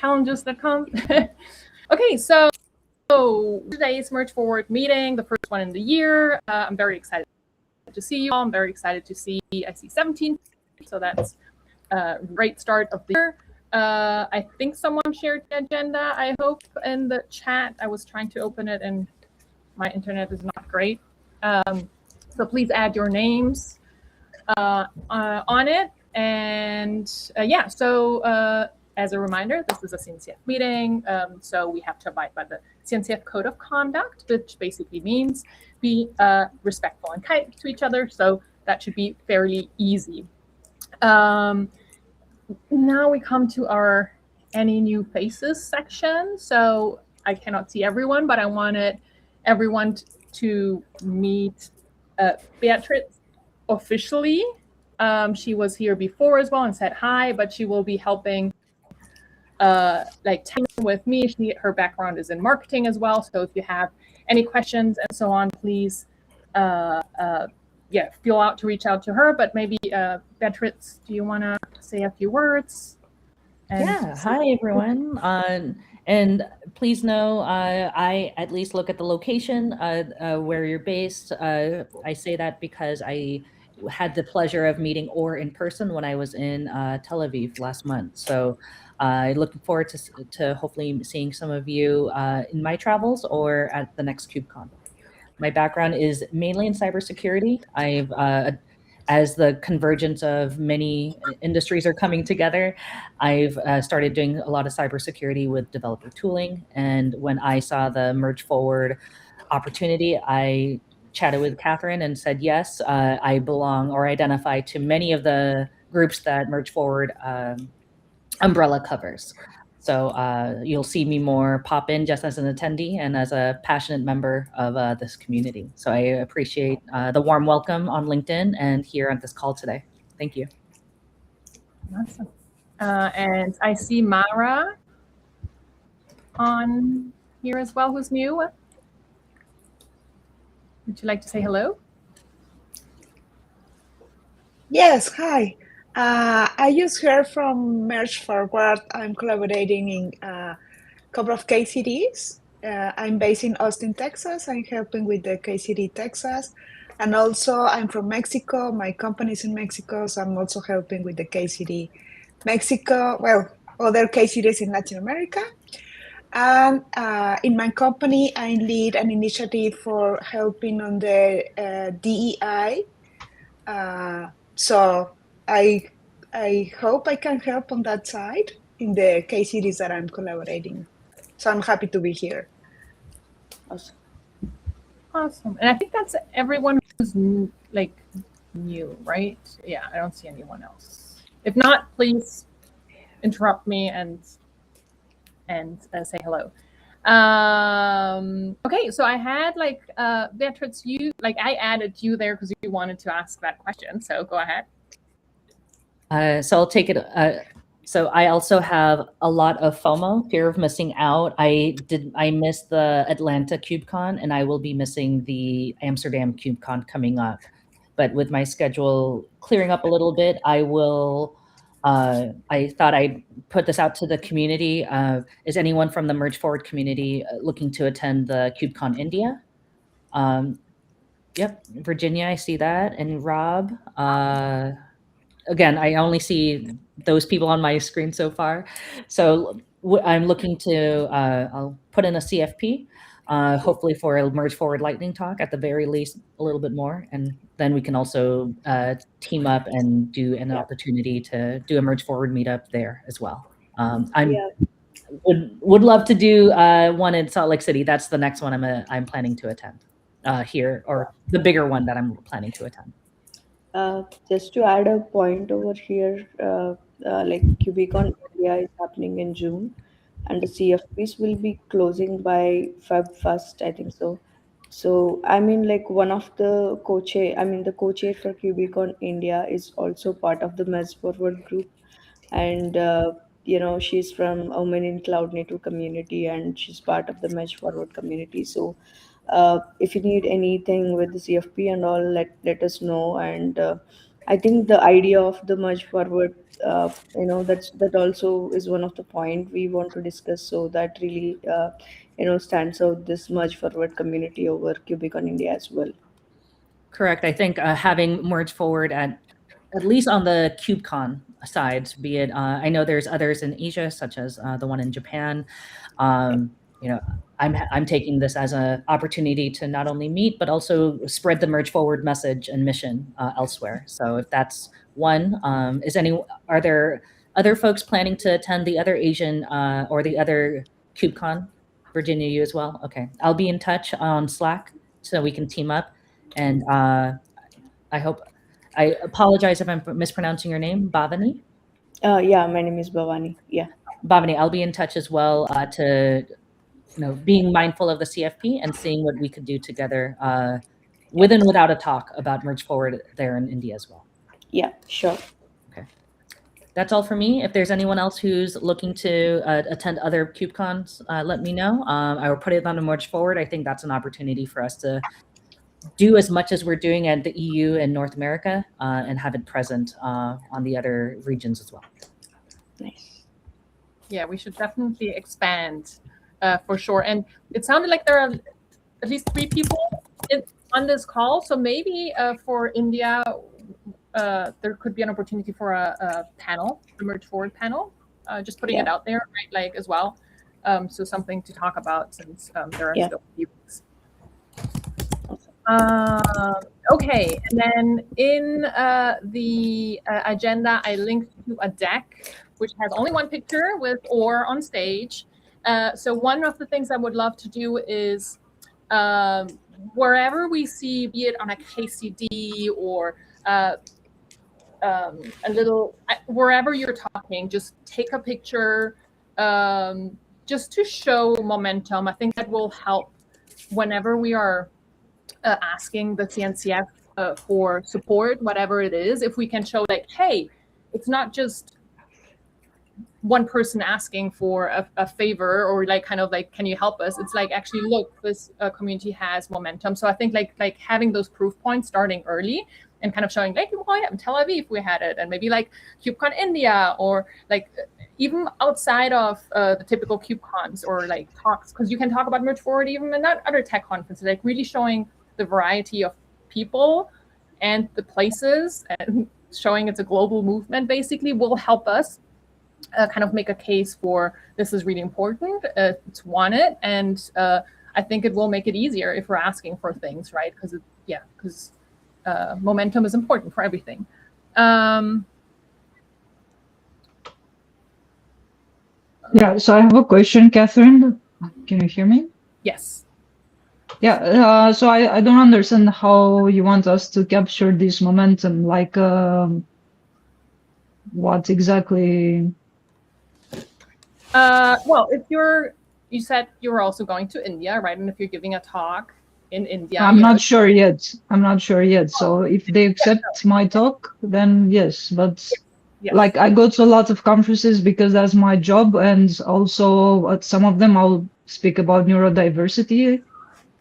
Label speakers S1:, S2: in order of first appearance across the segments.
S1: challenges that come. Okay, so today's Merge Forward meeting, the first one in the year. I'm very excited to see you all. I'm very excited to see, I see 17, so that's a great start of the year. I think someone shared the agenda, I hope, in the chat. I was trying to open it and my internet is not great. So please add your names on it. And yeah, so as a reminder, this is a CNCF meeting, so we have to abide by the CNCF Code of Conduct, which basically means be respectful and kind to each other. So that should be fairly easy. Now we come to our Any New Faces section. So I cannot see everyone, but I wanted everyone to meet Beatrice officially. She was here before as well and said hi, but she will be helping like with me. Her background is in marketing as well. So if you have any questions and so on, please yeah, feel out to reach out to her. But maybe Beatrice, do you want to say a few words?
S2: Yeah, hi everyone. And please know, I at least look at the location where you're based. I say that because I had the pleasure of meeting Or in person when I was in Tel Aviv last month. So looking forward to hopefully seeing some of you in my travels or at the next KubeCon. My background is mainly in cybersecurity. As the convergence of many industries are coming together, I've started doing a lot of cybersecurity with developer tooling. And when I saw the Merge Forward opportunity, I chatted with Catherine and said, yes, I belong or identify to many of the groups that Merge Forward umbrella covers. So you'll see me more pop in just as an attendee and as a passionate member of this community. So I appreciate the warm welcome on LinkedIn and here on this call today. Thank you.
S1: Awesome. And I see Mara on here as well, who's new. Would you like to say hello?
S3: Yes, hi. I just heard from Merge Forward. I'm collaborating in a couple of KCDs. I'm based in Austin, Texas. I'm helping with the KCD Texas. And also I'm from Mexico. My company's in Mexico, so I'm also helping with the KCD Mexico, well, other KCDs in Latin America. And in my company, I lead an initiative for helping on the DEI. So I hope I can help on that side in the case series that I'm collaborating. So I'm happy to be here.
S1: Awesome. Awesome. And I think that's everyone who's like new, right? Yeah, I don't see anyone else. If not, please interrupt me and say hello. Okay, so I had like Beatrice, you like I added you there because you wanted to ask that question. So go ahead.
S2: So I'll take it. So I also have a lot of FOMO, fear of missing out. I missed the Atlanta KubeCon, and I will be missing the Amsterdam KubeCon coming up. But with my schedule clearing up a little bit, I will. I thought I'd put this out to the community. Is anyone from the Merge Forward community looking to attend the KubeCon India? Yep, Virginia, I see that, and Rob. Again, I only see those people on my screen so far. So I'm looking to, I'll put in a CFP, hopefully for a Merge Forward Lightning Talk at the very least, a little bit more. And then we can also team up and do an opportunity to do a Merge Forward meetup there as well. Would love to do one in Salt Lake City. That's the next one I'm planning to attend here, or the bigger one that I'm planning to attend.
S4: Just to add a point over here, like KubeCon India is happening in June, and the CFPs will be closing by Feb 1st, I think so. So I mean, like one of the co-chair, the co-chair for KubeCon India is also part of the Merge Forward group, and she's from Women in Cloud Native community, and she's part of the Merge Forward community. So if you need anything with the CFP and all, let us know, and I think the idea of the merge forward, that also is one of the point we want to discuss. So that really, stands out this merge forward community over KubeCon India as well.
S2: Correct. I think having merged forward at least on the KubeCon sides, be it I know there's others in Asia, such as the one in Japan. You know, I'm taking this as an opportunity to not only meet but also spread the merge forward message and mission elsewhere. So if that's one, are there other folks planning to attend the other Asian or the other KubeCon? Virginia, you as well? Okay, I'll be in touch on Slack so we can team up. And I apologize if I'm mispronouncing your name, Bhavani.
S4: Yeah, my name is Bhavani. Yeah.
S2: Bhavani, I'll be in touch as well to, being mindful of the CFP and seeing what we could do together with and without a talk about Merge Forward there in India as well.
S4: Yeah, sure.
S2: Okay. That's all for me. If there's anyone else who's looking to attend other KubeCons, let me know. I will put it on the Merge Forward. I think that's an opportunity for us to do as much as we're doing at the EU and North America and have it present on the other regions as well.
S4: Nice.
S1: Yeah, we should definitely expand for sure. And it sounded like there are at least 3 people on this call. So maybe for India, there could be an opportunity for a panel, a Merge Forward panel, just putting it out there, right? Like as well. So something to talk about since there are still a few weeks. Okay, and then in the agenda, I linked to a deck which has only one picture with Or on stage. So one of the things I would love to do is wherever we see, be it on a KCD or a little, wherever you're talking, just take a picture just to show momentum. I think that will help whenever we are asking the CNCF for support, whatever it is, if we can show like, hey, it's not just one person asking for a favor or like kind of like, can you help us? It's like, actually, look, this community has momentum. So I think like having those proof points starting early and kind of showing like, well, yeah, in Tel Aviv we had it, and maybe like KubeCon India, or like even outside of the typical KubeCons or like talks, because you can talk about Merge Forward even in other tech conferences, like really showing the variety of people and the places and showing it's a global movement basically will help us kind of make a case for this is really important, it's wanted, and I think it will make it easier if we're asking for things, right? Because momentum is important for everything.
S5: Yeah, so I have a question, Catherine. Can you hear me?
S1: Yes.
S5: Yeah, so I don't understand how you want us to capture this momentum, like what exactly?
S1: Well, if you said you were also going to India, right? And if you're giving a talk in India.
S5: I'm not sure yet. So if they accept my talk, then yes, but like I go to a lot of conferences because that's my job, and also at some of them I'll speak about neurodiversity.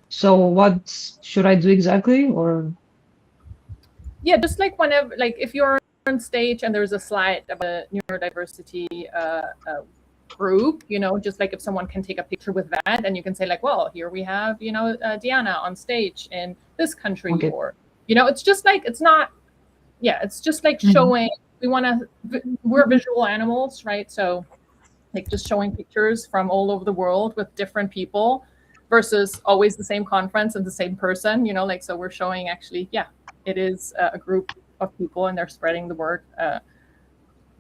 S5: So what should I do exactly? Or
S1: yeah, just like whenever, like if you're on stage and there's a slide of a neurodiversity group, just like if someone can take a picture with that, and you can say like, well, here we have, Diana on stage in this country,
S5: okay.
S1: Or, it's just like, it's not, it's just like showing, we're visual animals, right? So like just showing pictures from all over the world with different people versus always the same conference and the same person, so we're showing actually, it is a group of people and they're spreading the word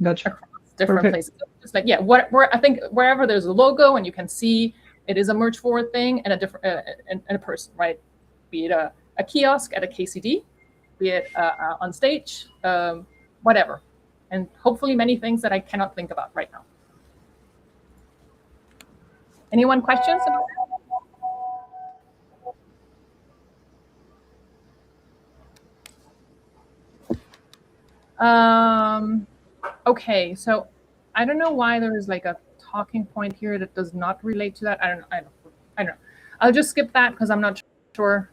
S5: gotcha.
S1: Across different places. Just like, I think wherever there's a logo and you can see it is a Merge Forward thing and a different and a person, right? Be it a kiosk at a KCD, be it on stage, whatever. And hopefully many things that I cannot think about right now. Anyone questions about that? Okay, so I don't know why there is like a talking point here that does not relate to that. I don't know. I'll just skip that because I'm not sure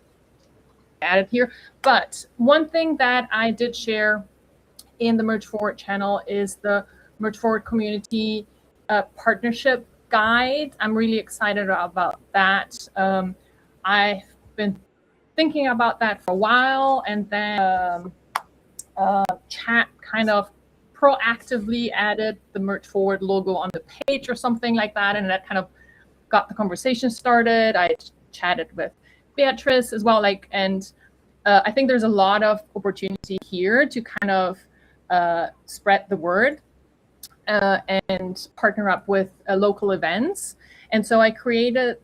S1: I added here. But one thing that I did share in the Merge Forward channel is the Merge Forward community partnership guide. I'm really excited about that. I've been thinking about that for a while, and then chat kind of proactively added the Merge Forward logo on the page or something like that, and that kind of got the conversation started. I chatted with Beatrice as well, and I think there's a lot of opportunity here to kind of spread the word and partner up with local events. And so I created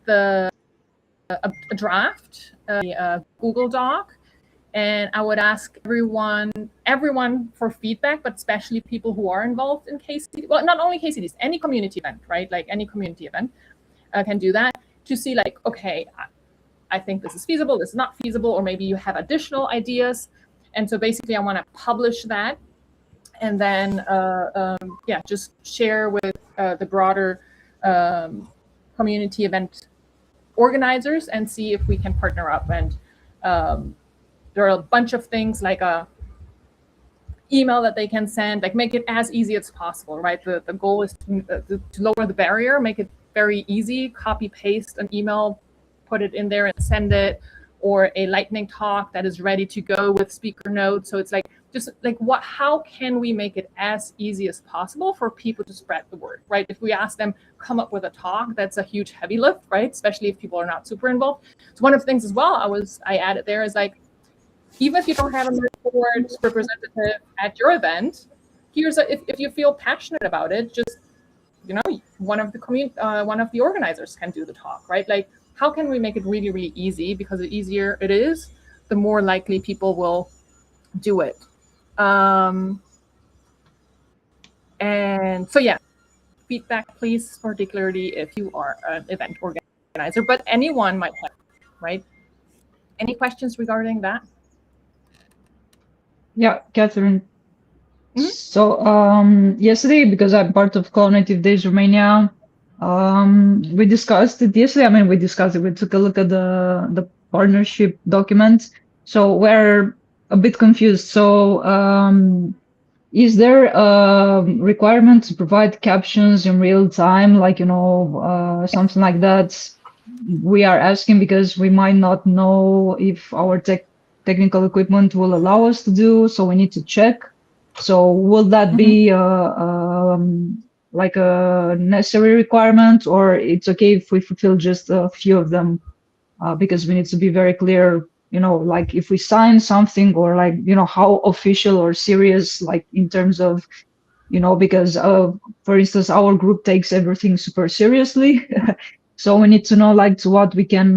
S1: a draft, a Google Doc, and I would ask everyone for feedback, but especially people who are involved in KCD. Well, not only KCDs, any community event, right? Like any community event can do that, to see like, okay, I think this is feasible, this is not feasible, or maybe you have additional ideas. And so basically I want to publish that, and then just share with the broader community event organizers and see if we can partner up. And there are a bunch of things like a email that they can send, like make it as easy as possible, right? The goal is to lower the barrier, make it very easy, copy paste an email, put it in there and send it, or a lightning talk that is ready to go with speaker notes. So it's like, just like how can we make it as easy as possible for people to spread the word, right? If we ask them come up with a talk, that's a huge heavy lift, right? Especially if people are not super involved. So one of the things as well I added there is like, even if you don't have a Merge Forward representative at your event, if you feel passionate about it, just one of the organizers can do the talk, right? Like, how can we make it really, really easy? Because the easier it is, the more likely people will do it. And so yeah, feedback, please, particularly if you are an event organizer, but anyone might have, right? Any questions regarding that?
S5: Yeah, Catherine. So yesterday, because I'm part of Cloud Native Days Romania, we discussed it yesterday. I mean, we discussed it. We took a look at the partnership document. So we're a bit confused. So is there a requirement to provide captions in real time, like, something like that? We are asking because we might not know if our technical equipment will allow us to do, so we need to check. So will that be like a necessary requirement, or it's okay if we fulfill just a few of them? Because we need to be very clear, like if we sign something, or like, how official or serious, like in terms of, because for instance, our group takes everything super seriously. So we need to know like to what we can,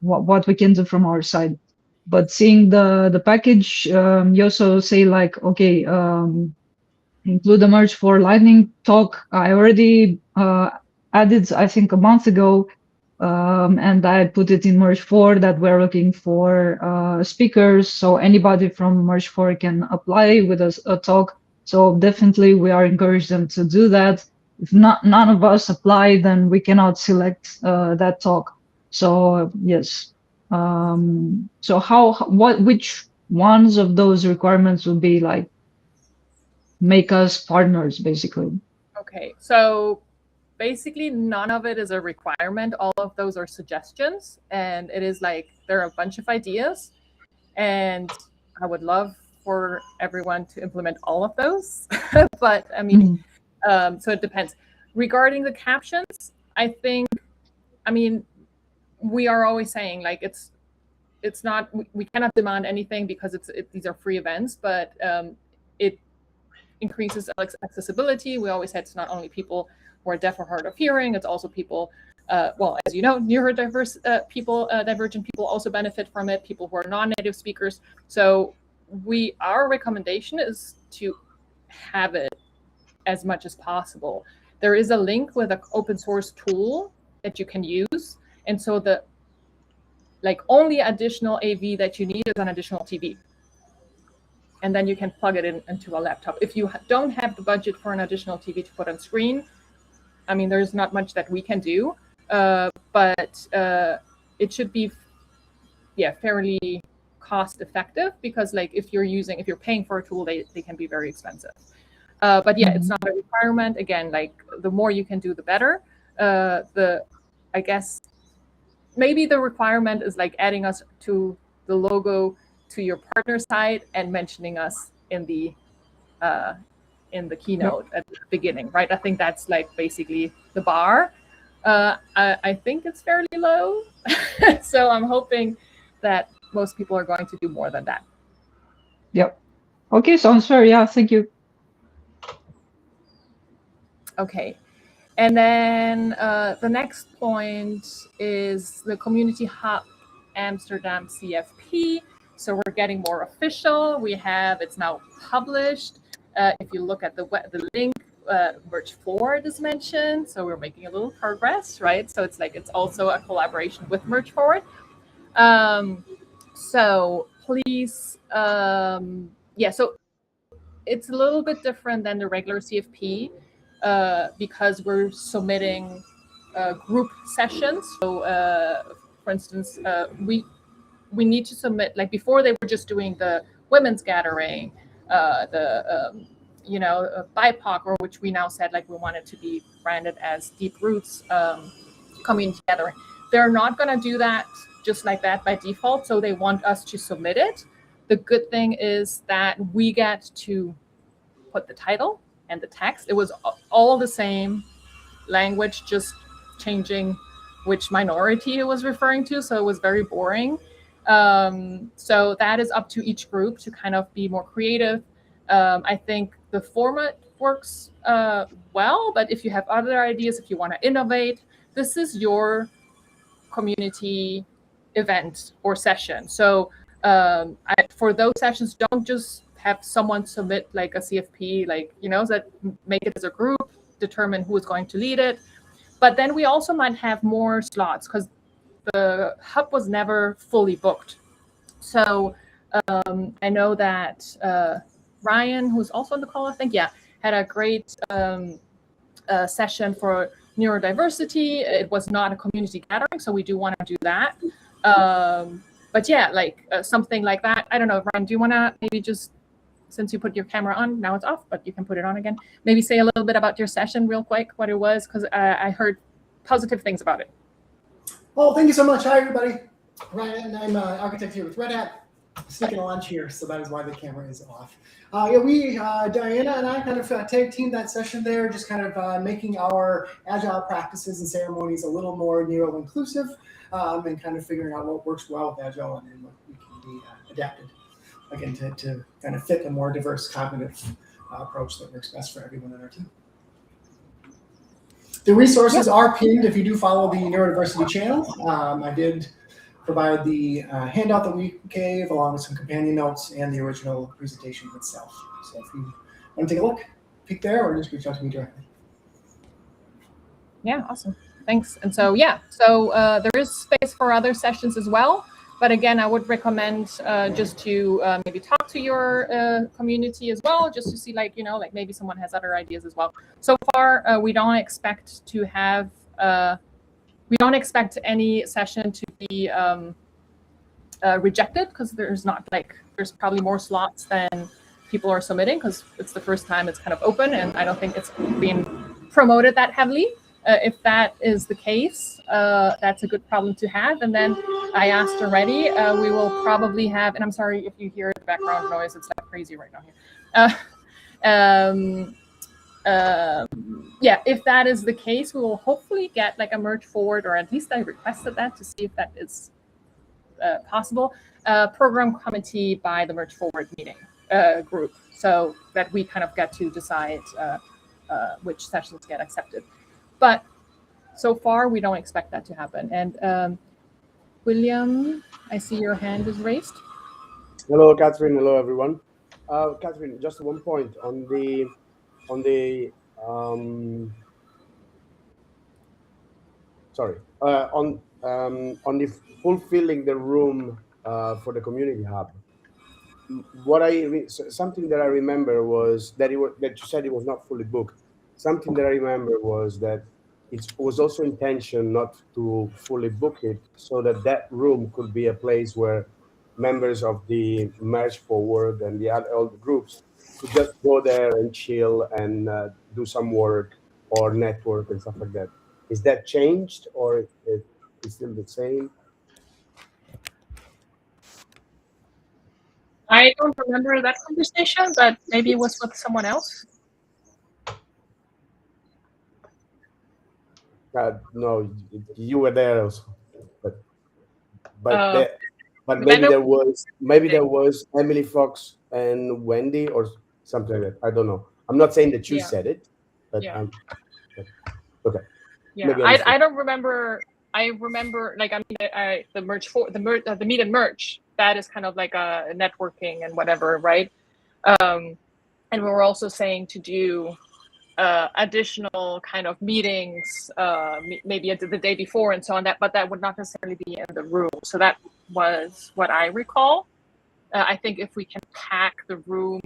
S5: what we can do from our side. But seeing the package, you also say like, okay, include the Merge for Lightning talk. I already added, I think, a month ago, and I put it in Merge 4 that we're looking for speakers. So anybody from Merge 4 can apply with a talk. So definitely we are encouraging them to do that. If none of us apply, then we cannot select that talk. So yes. So which ones of those requirements would be like make us partners, basically?
S1: Okay, so basically none of it is a requirement. All of those are suggestions, and it is like there are a bunch of ideas, and I would love for everyone to implement all of those. But I mean, so it depends. Regarding the captions, we are always saying like it's not, we cannot demand anything because these are free events, but it increases accessibility. We always said it's not only people who are deaf or hard of hearing, it's also people, well, as you know, neurodiverse people, divergent people also benefit from it, people who are non-native speakers. So our recommendation is to have it as much as possible. There is a link with an open source tool that you can use. And so the only additional AV that you need is an additional TV. And then you can plug it into a laptop. If you don't have the budget for an additional TV to put on screen, I mean, there's not much that we can do, but it should be, fairly cost effective, because like if you're paying for a tool, they can be very expensive. But yeah, it's not a requirement. Again, like the more you can do, the better. I guess maybe the requirement is like adding us to the logo to your partner site and mentioning us in the keynote at the beginning, right? I think that's like basically the bar. I think it's fairly low, so I'm hoping that most people are going to do more than that.
S5: Yep. Okay, sounds fair. Yeah, thank you.
S1: Okay. And then the next point is the Community Hub Amsterdam CFP. So we're getting more official. It's now published. If you look at the link, Merge Forward is mentioned. So we're making a little progress, right? So it's also a collaboration with Merge Forward. So please, so it's a little bit different than the regular CFP. Because we're submitting group sessions. So, for instance, we need to submit, like before they were just doing the women's gathering, BIPOC, or which we now said like we wanted to be branded as Deep Roots Community Gathering. They're not going to do that just like that by default. So they want us to submit it. The good thing is that we get to put the title and the text. It was all the same language, just changing which minority it was referring to. So it was very boring. So that is up to each group to kind of be more creative. I think the format works well, but if you have other ideas, if you want to innovate, this is your community event or session. So for those sessions, don't just have someone submit like a CFP, that make it as a group, determine who is going to lead it. But then we also might have more slots because the hub was never fully booked. So I know that Ryan, who's also on the call, I think, had a great session for neurodiversity. It was not a community gathering, so we do want to do that. But something like that. I don't know, Ryan, do you want to maybe just, since you put your camera on, now it's off, but you can put it on again. Maybe say a little bit about your session real quick, what it was, because I heard positive things about it.
S6: Well, thank you so much. Hi, everybody. Ryan, I'm an architect here with Red Hat. Sneaking a lunch here, so that is why the camera is off. Diana and I kind of tag teamed that session there, just kind of making our agile practices and ceremonies a little more neuro-inclusive, and kind of figuring out what works well with agile and what we can be adapted. Again, to kind of fit a more diverse cognitive approach that works best for everyone in our team. The resources are pinned if you do follow the neurodiversity channel. I did provide the handout that we gave along with some companion notes and the original presentation itself. So if you want to take a look, peek there or just reach out to me directly.
S1: Yeah, awesome. Thanks. And so, there is space for other sessions as well. But again, I would recommend just to maybe talk to your community as well, just to see maybe someone has other ideas as well. So far, we don't expect to have, we don't expect any session to be rejected because there's probably more slots than people are submitting because it's the first time it's kind of open and I don't think it's being promoted that heavily. If that is the case, that's a good problem to have. And then I asked already, we will probably have, and I'm sorry if you hear the background noise, it's like crazy right now here. If that is the case, we will hopefully get like a Merge Forward, or at least I requested that to see if that is possible, program committee by the Merge Forward meeting group, so that we kind of get to decide which sessions get accepted. But so far, we don't expect that to happen. And William, I see your hand is raised.
S7: Hello, Catherine. Hello, everyone. Catherine, just one point on the fulfilling the room for the community hub. Something that I remember was that you said it was not fully booked. Something that I remember was that it was also intention not to fully book it, so that room could be a place where members of the March Forward and all the groups to just go there and chill and do some work or network and stuff like that. Is that changed or it's still the same?
S1: I don't remember that conversation, but maybe it was with someone else.
S7: No, you were there also, but
S1: Uh,
S7: maybe there was Emily Fox and Wendy or something like that. I don't know. I'm not saying that you
S1: Yeah.
S7: said it, but
S1: Yeah.
S7: Okay.
S1: Yeah,
S7: Maybe I
S1: I don't remember. I remember, like, I mean, the meet and merch. That is kind of like a networking and whatever, right? And we were also saying to do additional kind of meetings, maybe the day before and so on. But that would not necessarily be in the room. So that was what I recall. I think if we can pack the room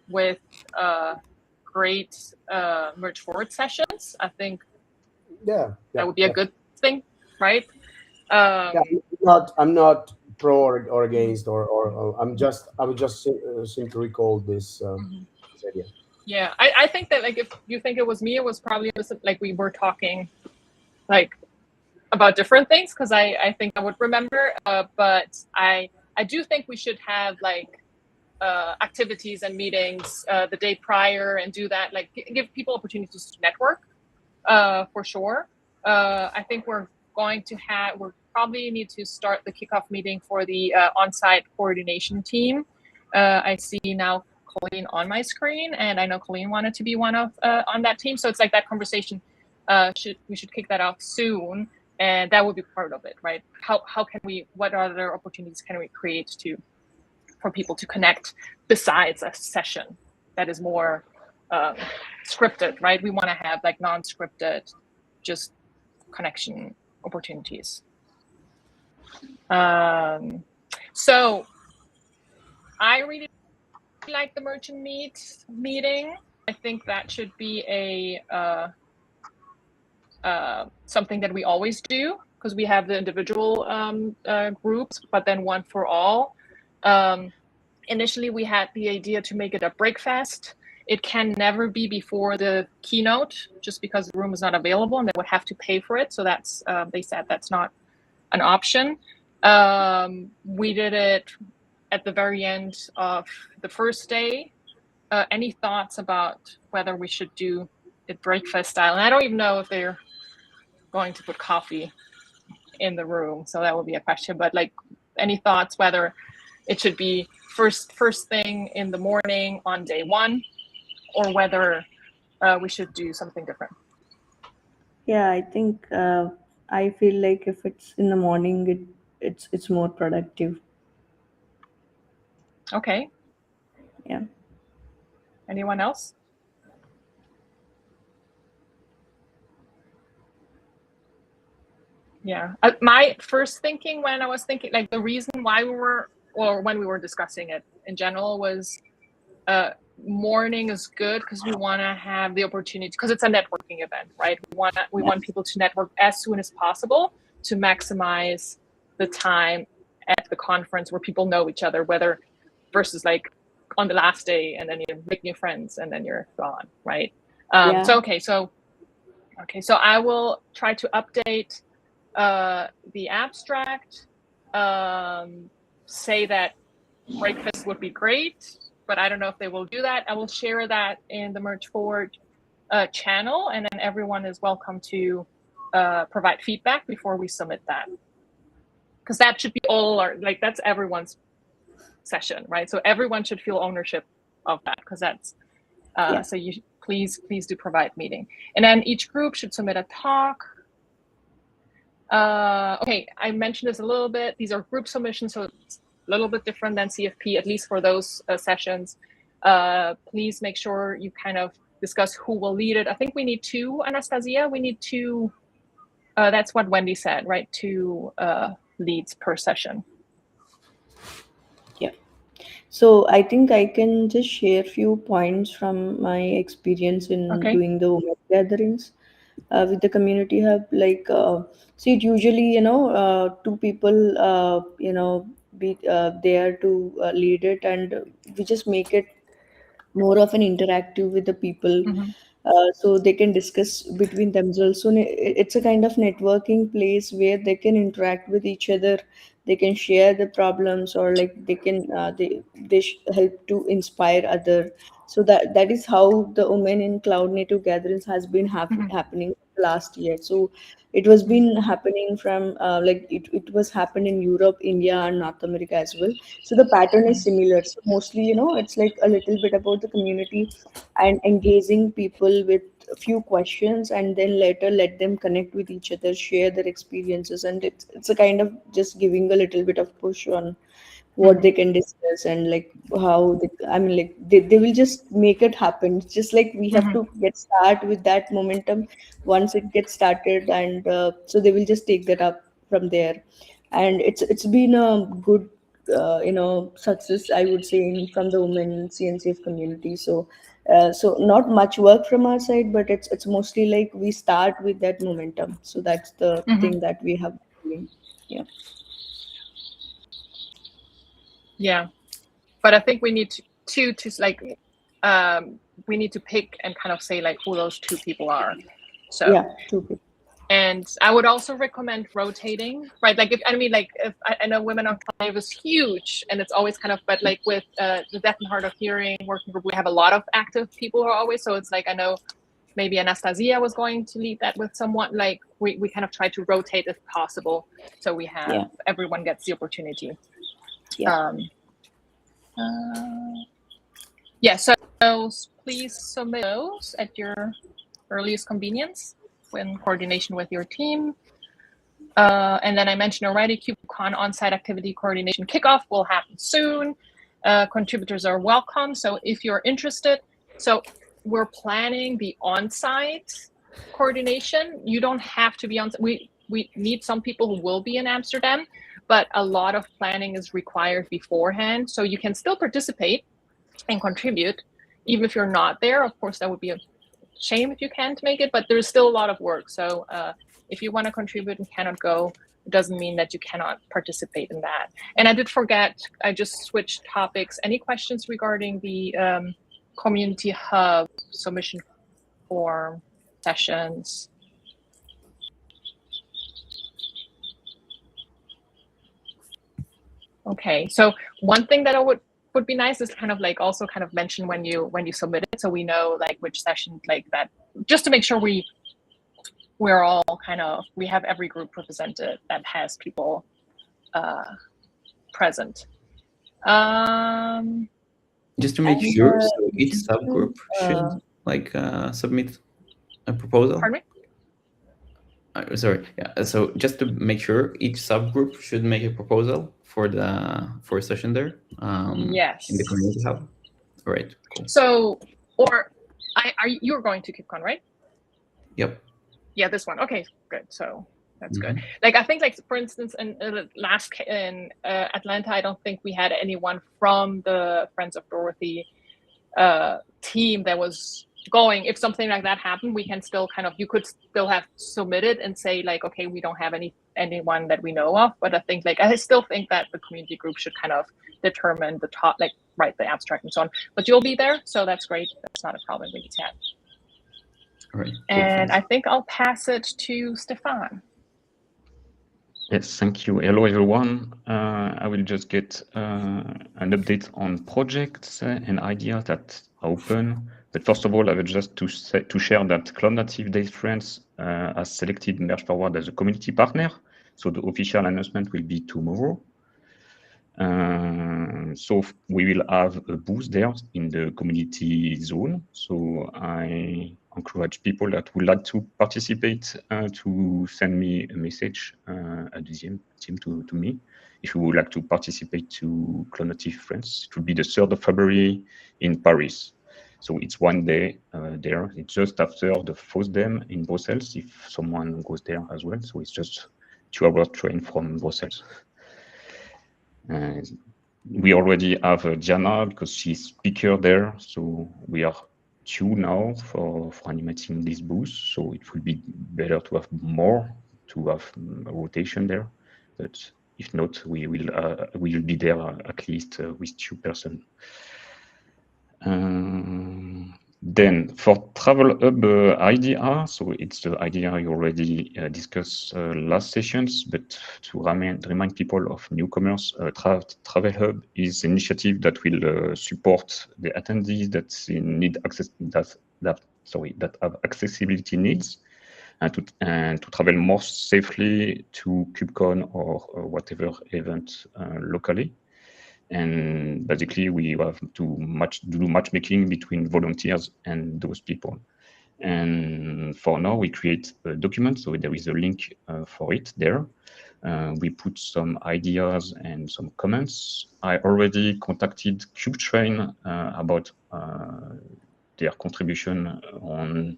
S1: with great merge forward sessions, I think that would be a good thing, right?
S7: I'm not pro or against or I would just seem to recall this idea.
S1: Yeah, I think that, like, if you think it was me, it was probably like we were talking like about different things, because I think I would remember, but I do think we should have like activities and meetings the day prior and do that, like give people opportunities to network for sure. I think we're probably need to start the kickoff meeting for the on-site coordination team. I see now Colleen on my screen, and I know Colleen wanted to be one of on that team. So it's like that conversation. We should kick that off soon, and that would be part of it, right? How can we? What other opportunities can we create for people to connect besides a session that is more scripted, right? We want to have like non-scripted, just connection opportunities. So I really like the merchant meeting. I think that should be a something that we always do, because we have the individual groups, but then one for all. Initially, we had the idea to make it a breakfast. It can never be before the keynote, just because the room is not available and they would have to pay for it. So that's they said that's not an option. We did it at the very end of the first day. Any thoughts about whether we should do it breakfast style? And I don't even know if they're going to put coffee in the room, so that would be a question. But like, any thoughts whether it should be first thing in the morning on day one, or whether we should do something different?
S4: Yeah, I think I feel like if it's in the morning, it's more productive.
S1: Okay.
S4: Yeah.
S1: Anyone else? Yeah, my first thinking when I was thinking, like, the reason why when we were discussing it in general was morning is good because we want to have the opportunity, because it's a networking event, right? We want people to network as soon as possible to maximize the time at the conference where people know each other, whether versus like on the last day and then you make new friends and then you're gone, right? So I will try to update the abstract, say that breakfast would be great, but I don't know if they will do that. I will share that in the Merge Forward channel, and then everyone is welcome to provide feedback before we submit that. Because that should be that's everyone's session, right? So everyone should feel ownership of that, because that's so you please do provide meeting, and then each group should submit a talk. Okay, I mentioned this a little bit. These are group submissions, so it's a little bit different than CFP, at least for those sessions. Please make sure you kind of discuss who will lead it. I think we need two, Anastasia. We need two. That's what Wendy said, right? Two leads per session.
S4: Yeah. So I think I can just share a few points from my experience in doing the women gatherings with the community hub. Like, see, it usually, two people, be there to lead it, and we just make it more of an interactive with the people, so they can discuss between themselves. So it's a kind of networking place where they can interact with each other, they can share the problems, or like they can help to inspire other. So that is how the Women in Cloud Native gatherings has been happening last year. So it was been happening from it was happened in Europe, India, and North America as well. So the pattern is similar. So mostly, it's like a little bit about the community and engaging people with a few questions, and then later let them connect with each other, share their experiences, and it's a kind of just giving a little bit of push on what they can discuss, and like how they will just make it happen. It's just like we have to get start with that momentum once it gets started, and so they will just take that up from there. And it's been a good success, I would say, from the women CNCF community. So so not much work from our side, but it's mostly like we start with that momentum. So that's the thing that we have been doing. Yeah.
S1: Yeah, but I think we need to like we need to pick and kind of say like who those two people are. So
S4: Yeah, two people.
S1: And I would also recommend rotating, right? Like if I know Women on Cloud is huge, and it's always kind of, but like with the Deaf and Hard of Hearing working group, we have a lot of active people who are always. So it's like, I know maybe Anastasia was going to lead that with someone. Like we kind of try to rotate if possible, so we have everyone gets the opportunity.
S4: Yeah.
S1: So please submit those at your earliest convenience in coordination with your team. And then I mentioned already, KubeCon on-site activity coordination kickoff will happen soon. Contributors are welcome. So if you're interested, so we're planning the on-site coordination. You don't have to be on. We need some people who will be in Amsterdam, but a lot of planning is required beforehand. So you can still participate and contribute, even if you're not there. Of course, that would be a shame if you can't make it, but there's still a lot of work. So if you want to contribute and cannot go, it doesn't mean that you cannot participate in that. And I did forget, I just switched topics. Any questions regarding the Community Hub submission form sessions? Okay, so one thing that I would be nice is kind of like also kind of mention when you submit it, so we know like which session like that, just to make sure we're all kind of, we have every group represented that has people present.
S8: Just to make sure, so each subgroup should like submit a proposal.
S1: Pardon me?
S8: Sorry. Yeah. So just to make sure, each subgroup should make a proposal for a session there.
S1: Yes.
S8: In the Community Hub. All right. Cool.
S1: So, or you're going to KubeCon, right?
S8: Yep.
S1: Yeah, this one. Okay, good. So that's good. Like I think, like for instance, in Atlanta, I don't think we had anyone from the Friends of Dorothy team that was going. If something like that happened, we can still kind of, you could still have submitted and say like, okay, we don't have anyone that we know of. But I think like, I still think that the community group should kind of determine the top, like write the abstract and so on. But you'll be there, so that's great. That's not a problem. We can chat.
S8: All right. Cool,
S1: and
S8: thanks.
S1: I think I'll pass it to Stefan.
S9: Yes, thank you. Hello, everyone. I will just get an update on projects and ideas that are open. But first of all, I would just to share that Cloud Native Days France has selected Merge Forward as a community partner. So the official announcement will be tomorrow. So we will have a booth there in the community zone. So I encourage people that would like to participate to send me a message at the team to me. If you would like to participate to Cloud Native France, it will be the 3rd of February in Paris. So it's one day there. It's just after the FOSDEM in Brussels, if someone goes there as well. So it's just 2-hour train from Brussels. We already have Diana because she's speaker there. So we are 2 now for animating this booth. So it would be better to have more, to have a rotation there. But if not, we will be there at least with 2 person. Then for Travel Hub idea, so it's the idea you already discussed last sessions, but to remind people of newcomers, Travel Hub is an initiative that will support the attendees that need access that have accessibility needs and to travel more safely to KubeCon or whatever event locally. And basically, we have to do matchmaking between volunteers and those people. And for now, we create a document, so there is a link for it there. We put some ideas and some comments. I already contacted KubeTrain about their contribution on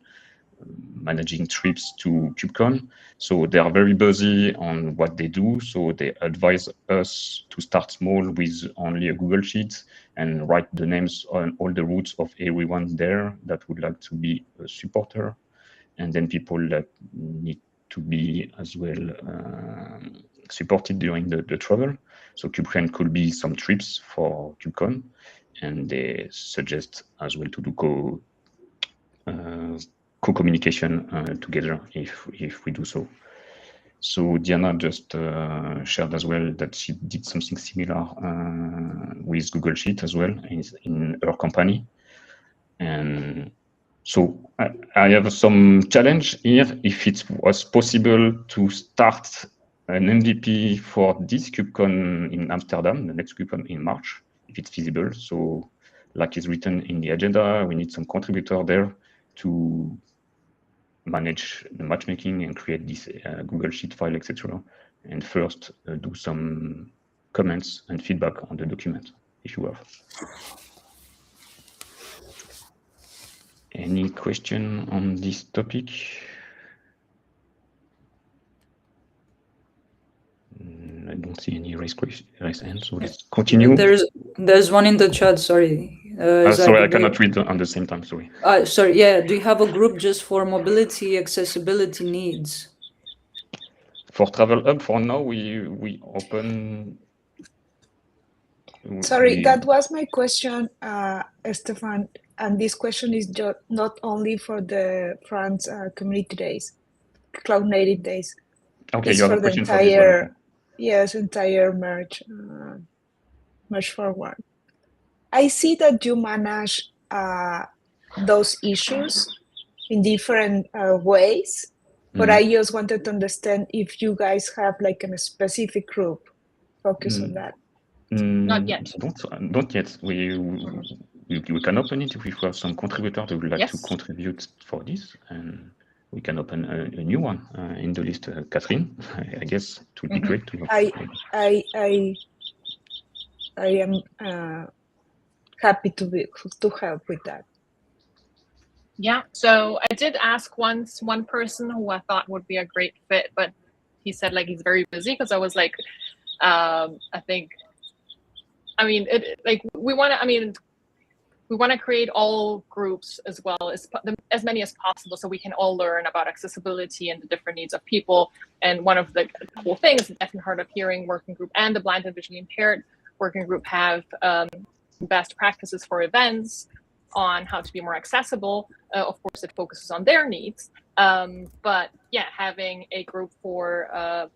S9: managing trips to KubeCon. So they are very busy on what they do. So they advise us to start small with only a Google Sheet and write the names on all the routes of everyone there that would like to be a supporter. And then people that need to be as well supported during the travel. So KubeCon could be some trips for KubeCon. And they suggest as well to do co-communication together if we do so. So Diana just shared as well that she did something similar with Google Sheet as well in her company. And so I have some challenge here. If it was possible to start an MVP for this KubeCon in Amsterdam, the next KubeCon in March, if it's feasible. So like is written in the agenda, we need some contributor there to manage the matchmaking and create this Google Sheet file, etc. And first do some comments and feedback on the document, if you have. Any question on this topic? I don't see any raised hands, so let's continue.
S10: There's one in the chat, sorry.
S9: Sorry, I cannot read at the same time, sorry.
S10: Sorry, yeah, do you have a group just for mobility accessibility needs?
S9: For Travel Hub, for now, we open...
S3: Sorry, that was my question, Stefan. And this question is not only for the France Community Days, Cloud Native Days.
S9: Okay,
S3: it's
S9: you have
S3: for
S9: a question
S3: the
S9: for this one.
S3: Yes, entire merge forward. I see that you manage those issues in different ways, but I just wanted to understand if you guys have like a specific group focused on that.
S1: Not yet.
S9: Not yet. We can open it if we have some contributors who would like to contribute for this, and we can open a new one in the list. Catherine, I guess it would be great to.
S3: I am happy to help with that.
S1: Yeah, so I did ask once one person who I thought would be a great fit, but he said like he's very busy, because I was like, we want to create all groups as well as many as possible, so we can all learn about accessibility and the different needs of people. And one of the cool things, the Deaf and Hard of Hearing working group and the Blind and Visually Impaired working group have best practices for events on how to be more accessible. Of course, it focuses on their needs, but yeah, having a group for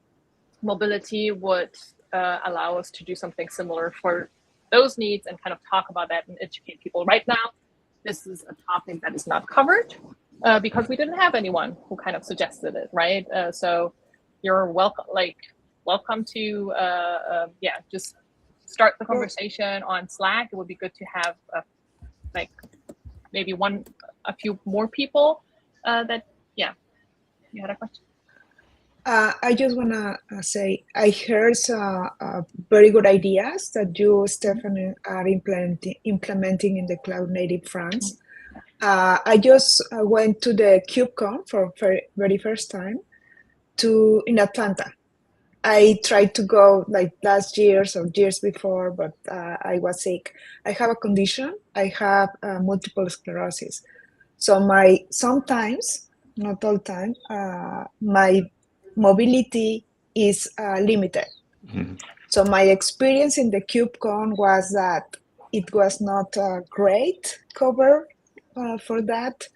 S1: mobility would allow us to do something similar for those needs and kind of talk about that and educate people. Right now, this is a topic that is not covered because we didn't have anyone who kind of suggested it, right? So you're welcome to just start the conversation on Slack. It would be good to have maybe a few more people you had a question.
S3: I just want to say, I heard very good ideas that you, Stefan, are implementing in the Cloud Native France. I just went to the KubeCon for very first time in Atlanta. I tried to go like last years or years before, but I was sick. I have a condition. I have multiple sclerosis. So sometimes, not all time, my mobility is limited. So my experience in the KubeCon was that it was not a great cover for that.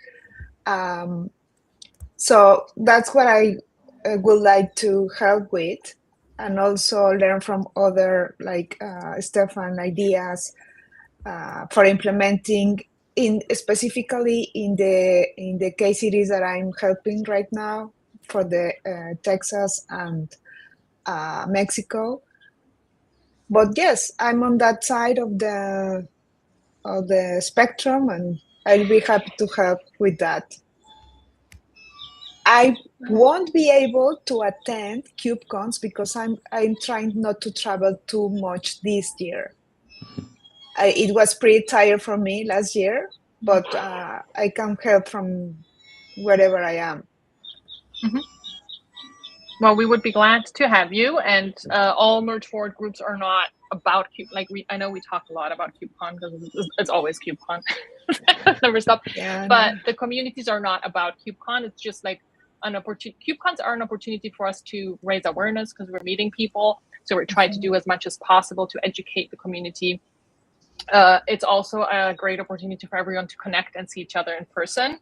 S3: So that's what I would like to help with, and also learn from other, like Stefan, ideas for implementing specifically in the case series that I'm helping right now for the Texas and Mexico. But yes, I'm on that side of the spectrum, and I'll be happy to help with that. I won't be able to attend KubeCons because I'm trying not to travel too much this year. It was pretty tired for me last year, but I can help from wherever I am.
S1: Mm-hmm. Well, we would be glad to have you. And all Merge Forward groups are not about Cube. Like I know we talk a lot about KubeCon because it's always KubeCon. Never stop.
S3: Yeah,
S1: but the communities are not about KubeCon. It's just like an opportunity. KubeCons are an opportunity for us to raise awareness because we're meeting people. So we're trying to do as much as possible to educate the community. It's also a great opportunity for everyone to connect and see each other in person.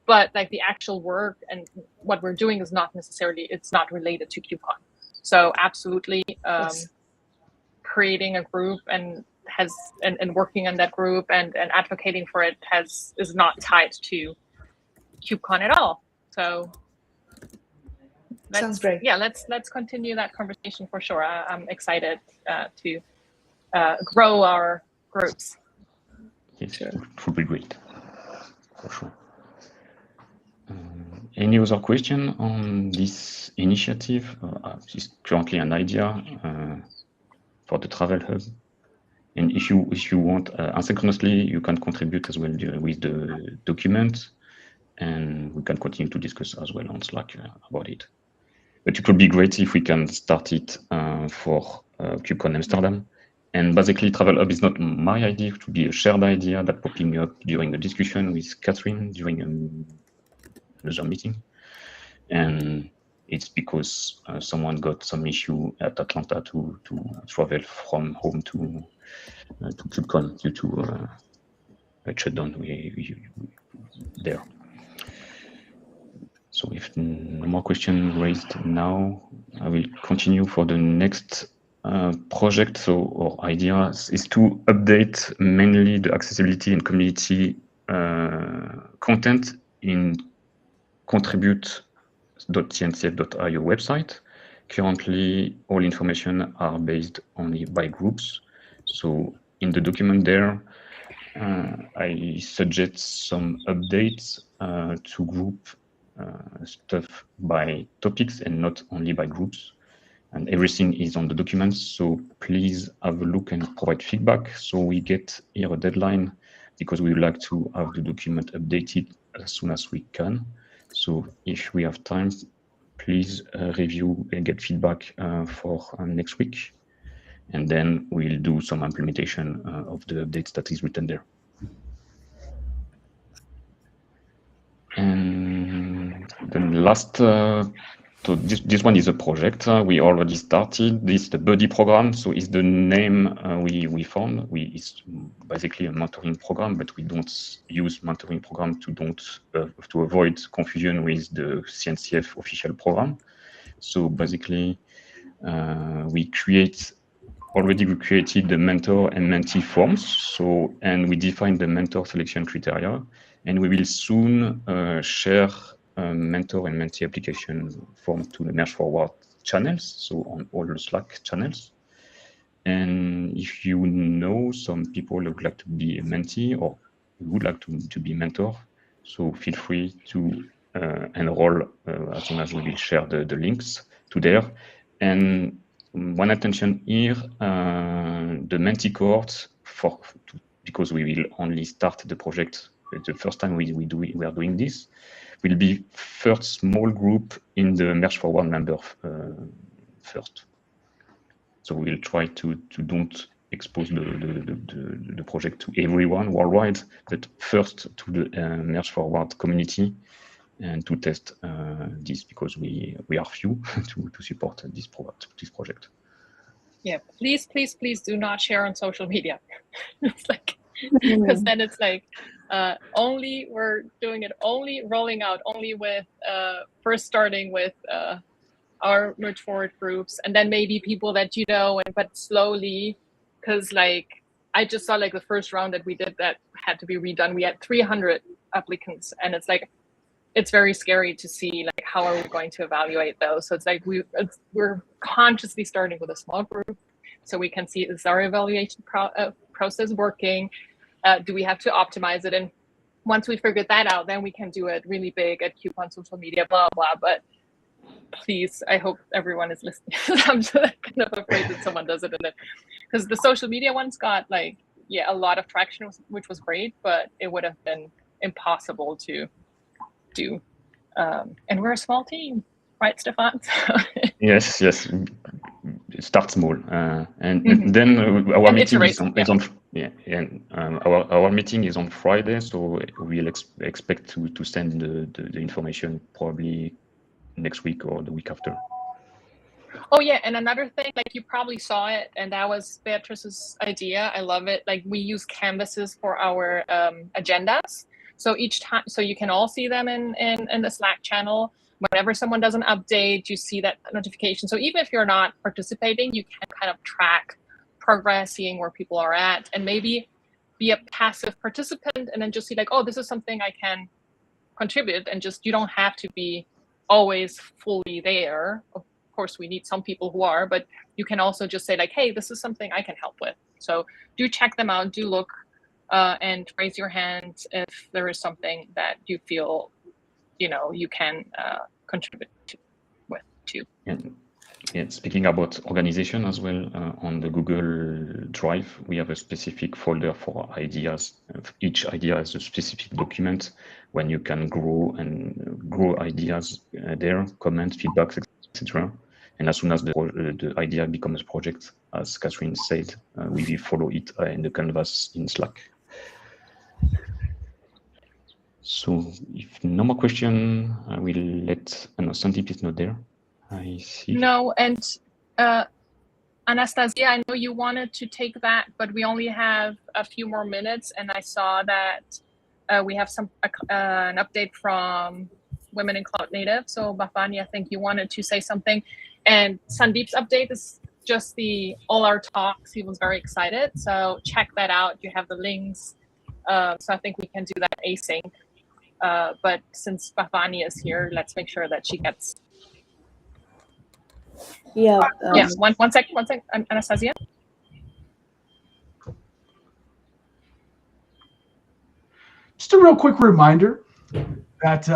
S1: But like the actual work and what we're doing is not necessarily, it's not related to KubeCon. So absolutely creating a group and working on that group and advocating for it is not tied to KubeCon at all. So
S3: sounds great.
S1: Yeah, let's continue that conversation for sure. I'm excited to grow our groups.
S9: Yes, it would be great, for sure. Any other question on this initiative? It's currently an idea for the Travel Hub. And if you want asynchronously, you can contribute as well with the document, and we can continue to discuss as well on Slack about it. But it would be great if we can start it for KubeCon Amsterdam. And basically, Travel Hub is not my idea. It would be a shared idea that popping up during a discussion with Catherine during another meeting. And it's because someone got some issue at Atlanta to travel from home to KubeCon due to a shutdown there. So if no more questions raised now, I will continue for the next project. So our idea is to update mainly the accessibility and community content in contribute.cncf.io website. Currently, all information are based only by groups. So in the document there, I suggest some updates to group stuff by topics and not only by groups. And everything is on the documents. So please have a look and provide feedback. So we get here a deadline because we would like to have the document updated as soon as we can. So if we have time, please review and get feedback for next week. And then we'll do some implementation of the updates that is written there. And then last, so this one is a project we already started. This is the Buddy program. So it's the name we found. It's basically a mentoring program, but we don't use mentoring program to avoid confusion with the CNCF official program. So basically, we created the mentor and mentee forms. And we defined the mentor selection criteria. And we will soon share mentor and mentee application form to the Merge Forward channels, so on all the Slack channels. And if you know some people who would like to be a mentee or would like to be mentor, so feel free to enroll as soon as we will share the links to there. And one attention here, the mentee cohort, because we will only start the project the first time we are doing this, will be first small group in the Merge Forward member first. So we'll try to don't expose the project to everyone worldwide, but first to the Merge Forward community and to test this because we are few to support this project.
S1: Yeah, please do not share on social media. It's like, because then it's like only we're doing it, only rolling out, only with first starting with our Merge Forward groups, and then maybe people that you know, but slowly, because like I just saw like the first round that we did that had to be redone. We had 300 applicants, and it's like it's very scary to see like how are we going to evaluate those. So it's like we're consciously starting with a small group, so we can see, is our evaluation process working? Do we have to optimize it? And once we figured that out, then we can do it really big at CUBE on social media, blah blah. But please, I hope everyone is listening. I'm just kind of afraid that someone does it in it, because the social media ones got like a lot of traction, which was great, but it would have been impossible to do. And we're a small team, right, Stefan?
S9: Yes. Start small, and then our meeting is on our meeting is on Friday, so we'll expect to send the information probably next week or the week after.
S1: Oh yeah, and another thing, like you probably saw it, and that was Beatrice's idea. I love it. Like we use canvases for our agendas. So each time, so you can all see them in the Slack channel. Whenever someone does an update, you see that notification. So even if you're not participating, you can kind of track progress, seeing where people are at, and maybe be a passive participant, and then just see like, oh, this is something I can contribute, and just you don't have to be always fully there. Of course, we need some people who are, but you can also just say like, hey, this is something I can help with. So do check them out, do look, and raise your hand if there is something that you feel, you can contribute to.
S9: Yeah, speaking about organization as well, on the Google Drive, we have a specific folder for ideas. Each idea has a specific document when you can grow ideas there, comment, feedback, etc. And as soon as the idea becomes a project, as Catherine said, we follow it in the canvas in Slack. So if no more question, I will let Sandeep is not there. I see.
S1: No, and Anastasia, I know you wanted to take that, but we only have a few more minutes, and I saw that we have an update from Women in Cloud Native. So Bhavani, I think you wanted to say something, and Sandeep's update is just all our talks. He was very excited, so check that out. You have the links, so I think we can do that async. But since Bhavani is here, let's make sure that she gets.
S4: Yeah.
S1: One sec, Anastasia.
S11: Just a real quick reminder that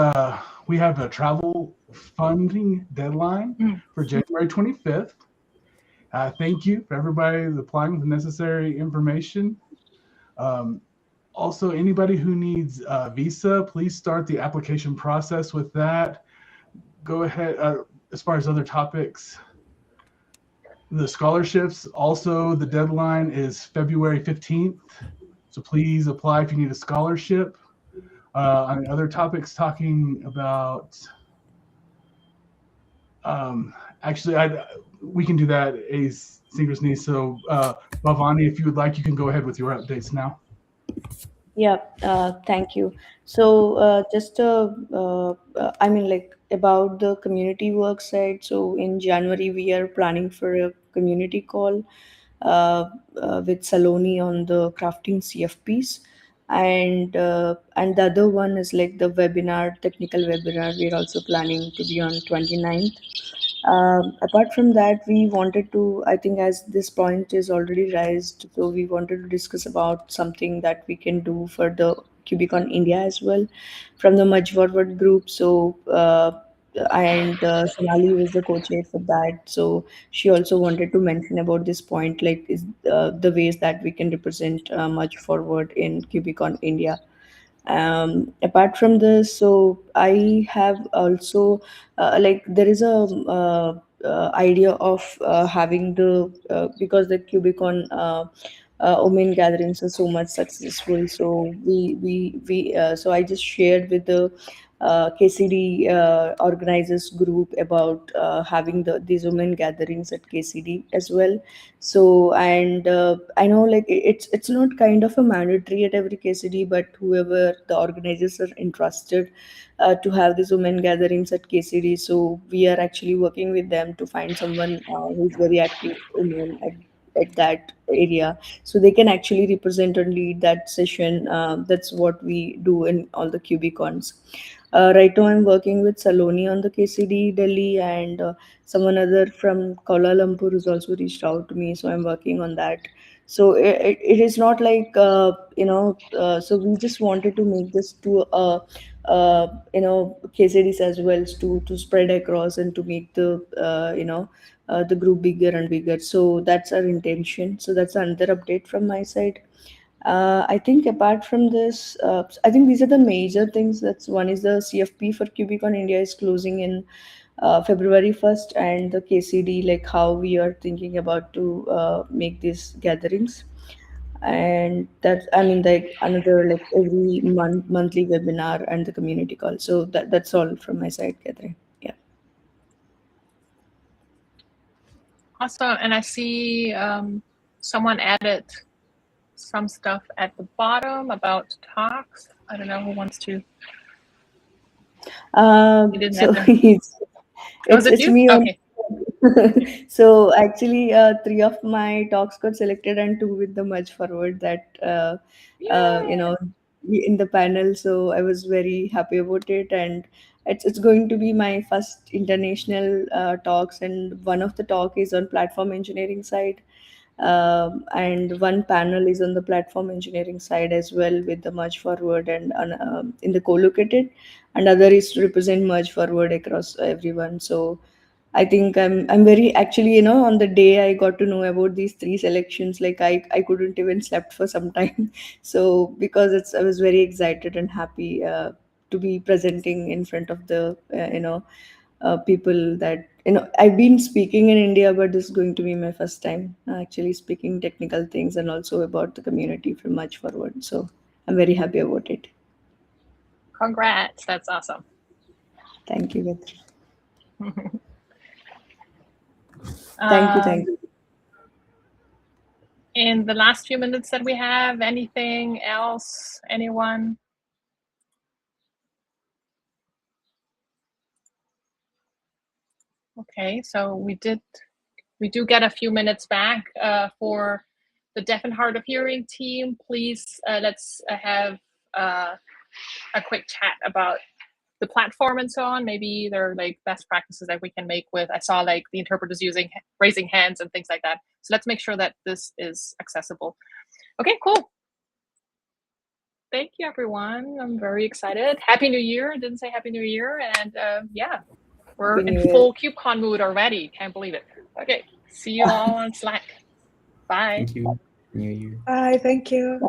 S11: we have a travel funding deadline for January 25th. Thank you for everybody applying with the necessary information. Also, anybody who needs a visa, please start the application process with that. Go ahead. As far as other topics, the scholarships, also the deadline is February 15th. So please apply if you need a scholarship. On other topics, talking about, actually, we can do that asynchronously. So Bhavani, if you would like, you can go ahead with your updates now.
S4: Yeah, thank you. So just I mean, like about the community work side. So in January, we are planning for a community call with Saloni on the crafting CFPs. And the other one is like the technical webinar. We're also planning to be on 29th. Apart from that, we wanted to, I think as this point is already raised, so we wanted to discuss about something that we can do for the KubeCon India as well from the Merge Forward group. So, and Sonali was the co-chair for that. So she also wanted to mention about this point, like is the ways that we can represent Merge Forward in KubeCon India. Apart from this, so I have also like there is a idea of having because the KubeCon women gatherings are so much successful. So we so I just shared with the KCD organizers group about having these women gatherings at KCD as well. So, and I know like it's not kind of a mandatory at every KCD, but whoever the organizers are interested to have these women gatherings at KCD, so we are actually working with them to find someone who's very active women at that area, so they can actually represent and lead that session. That's what we do in all the QBcons. Right now, I'm working with Saloni on the KCD Delhi, and someone other from Kuala Lumpur who's also reached out to me. So I'm working on that. So it is not like so we just wanted to make this to KCDs as well, to spread across and to make the group bigger and bigger. So that's our intention. So that's another update from my side. I think apart from this, I think these are the major things. That's one is the CFP for QBcon India is closing in February 1st, and the KCD, like how we are thinking about to make these gatherings. And that's, I mean, like another like every monthly webinar and the community call. So that's all from my side, Catherine. Yeah.
S1: Awesome. And I see someone added some stuff at the bottom about talks. I don't know who wants to. You didn't
S4: So
S1: have them. Was it
S4: it's
S1: you?
S4: me.
S1: Okay.
S4: So actually, 3 of my talks got selected and 2 with the merge forward that in the panel. So I was very happy about it, and it's going to be my first international talks, and one of the talk is on platform engineering side. And one panel is on the platform engineering side as well with the merge forward and in the co-located, and other is to represent merge forward across everyone. So I think I'm very actually, on the day I got to know about these 3 selections, like I couldn't even slept for some time. So because I was very excited and happy to be presenting in front of the people that I've been speaking in India, but this is going to be my first time actually speaking technical things and also about the community from Merge Forward. So I'm very happy about it.
S1: Congrats. That's awesome.
S4: Thank you, Gayatri. Thank you.
S1: In the last few minutes that we have, anything else? Anyone? Okay, so we do get a few minutes back for the deaf and hard of hearing team. Please let's have a quick chat about the platform and so on. Maybe there are like best practices that we can make with, I saw like the interpreters raising hands and things like that. So let's make sure that this is accessible. Okay, cool. Thank you, everyone. I'm very excited. Happy New Year. I didn't say Happy New Year. And yeah, we're in full KubeCon mood already. Can't believe it. Okay, see you all on Slack. Bye.
S8: Thank you. New Year.
S3: Bye, thank you.